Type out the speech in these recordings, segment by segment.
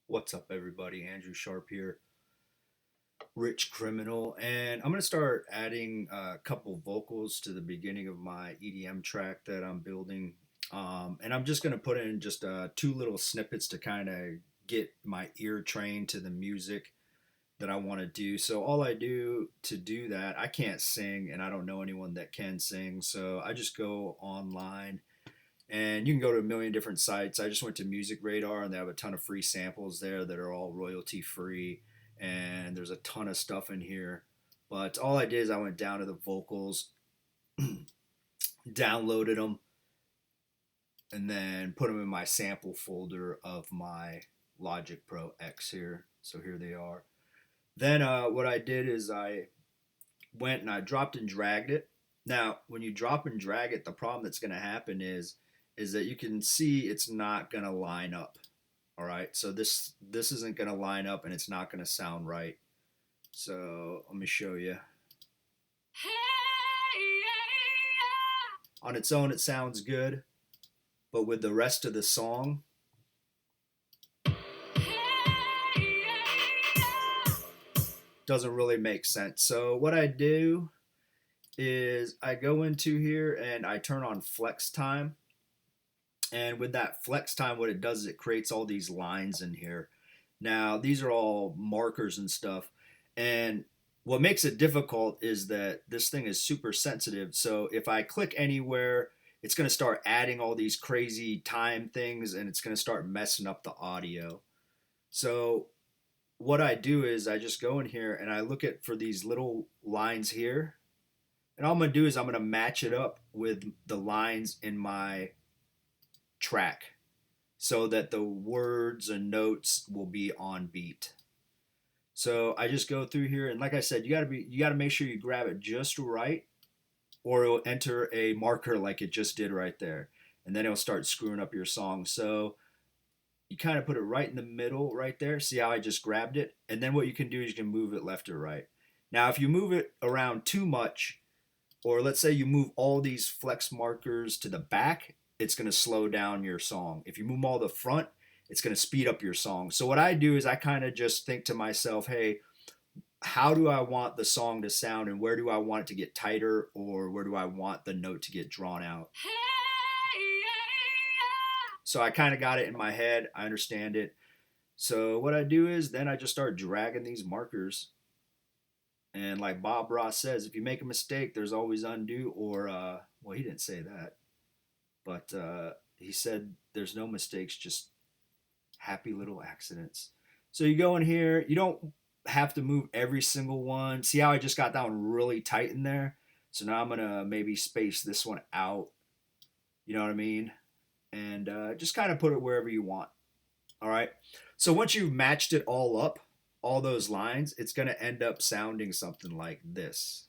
What's up, everybody? Andrew Sharp here, Rich Criminal, and I'm going to start adding a couple vocals to the beginning of my EDM track that I'm building. And I'm just going to put in just two little snippets to kind of get my ear trained to the music that I want to do. So, all I do to do that, I can't sing, and I don't know anyone that can sing. So, I just go online and you can go to a million different sites. I just went to Music Radar and they have a ton of free samples there that are all royalty free. And there's a ton of stuff in here. But all I did is I went down to the vocals, downloaded them, and then put them in my sample folder of my Logic Pro X here. So here they are. Then what I did is I went and I dropped and dragged it. Now, when you drop and drag it, the problem that's going to happen is that you can see it's not going to line up. All right, so this isn't going to line up and it's not going to sound right. So let me show you. On its own, it sounds good, but with the rest of the song, doesn't really make sense. So what I do is I go into here and I turn on flex time. And with that flex time, what it does is it creates all these lines in here. Now, these are all markers and stuff. And what makes it difficult is that this thing is super sensitive. So if I click anywhere, it's going to start adding all these crazy time things and it's going to start messing up the audio. So what I do is I just go in here and I look at for these little lines here. And all I'm going to do is I'm going to match it up with the lines in my track so that the words and notes will be on beat. So I just go through here and like I said, you got to make sure you grab it just right or it'll enter a marker like it just did right there. And then it'll start screwing up your song. So you kind of put it right in the middle right there. See how I just grabbed it? And then what you can do is you can move it left or right. Now if you move it around too much, or let's say you move all these flex markers to the back, it's going to slow down your song. If you move them all to the front, it's going to speed up your song. So what I do is I kind of just think to myself, hey, how do I want the song to sound and where do I want it to get tighter or where do I want the note to get drawn out? So I kind of got it in my head. I understand it. So what I do is then I just start dragging these markers. And like Bob Ross says, if you make a mistake, there's always undo or, well, he didn't say that. But he said there's no mistakes, just happy little accidents. So you go in here, you don't have to move every single one. See how I just got that one really tight in there? So now I'm going to maybe space this one out. You know what I mean? And just kind of put it wherever you want. All right. So once you've matched it all up, all those lines, it's going to end up sounding something like this.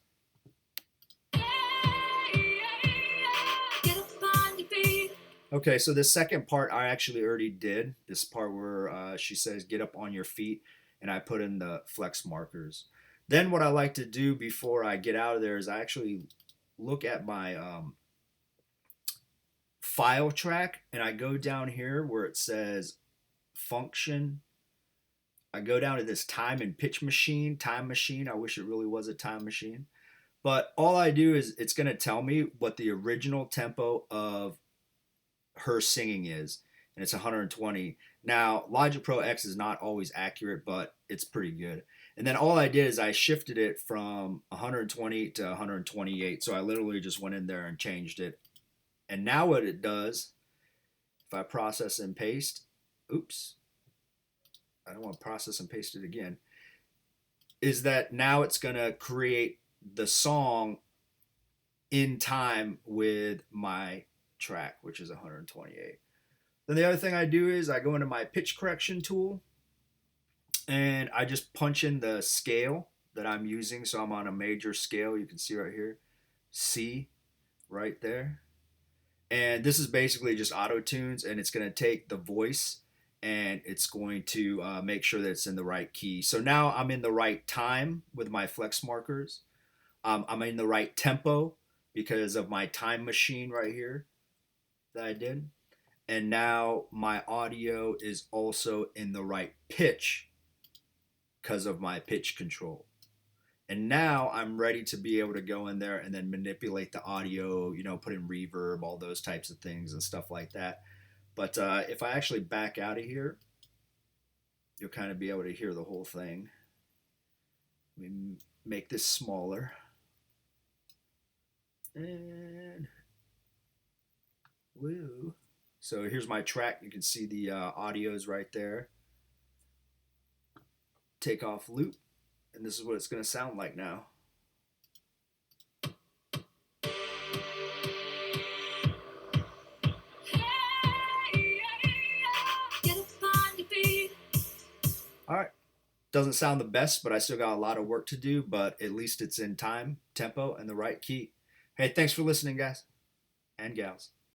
Okay, so the second part I actually already did. This part where she says, get up on your feet, and I put in the flex markers. Then what I like to do before I get out of there is I actually look at my file track, and I go down here where it says function. I go down to this time and pitch machine, time machine. I wish it really was a time machine. But all I do is it's going to tell me what the original tempo of her singing is, and it's 120. Now, Logic Pro X is not always accurate, but it's pretty good. And then all I did is I shifted it from 120 to 128. So I literally just went in there and changed it. And now what it does, if I process and paste, oops, I don't want to process and paste it again, is that now it's going to create the song in time with my track, which is 128. Then the other thing I do is I go into my pitch correction tool and I just punch in the scale that I'm using. So I'm on a major scale. You can see right here, C right there. And this is basically just auto tunes, and it's going to take the voice and it's going to make sure that it's in the right key. So now I'm in the right time with my flex markers. I'm in the right tempo because of my time machine right here that I did. And now my audio is also in the right pitch because of my pitch control. And now I'm ready to be able to go in there and then manipulate the audio, put in reverb, all those types of things and stuff like that. But if I actually back out of here, you'll kind of be able to hear the whole thing. Let me make this smaller. And woo. So here's my track. You can see the audios right there. Take off loop. And this is what it's going to sound like now. All right. Doesn't sound the best, but I still got a lot of work to do, but at least it's in time, tempo, and the right key. Hey, thanks for listening, guys and gals.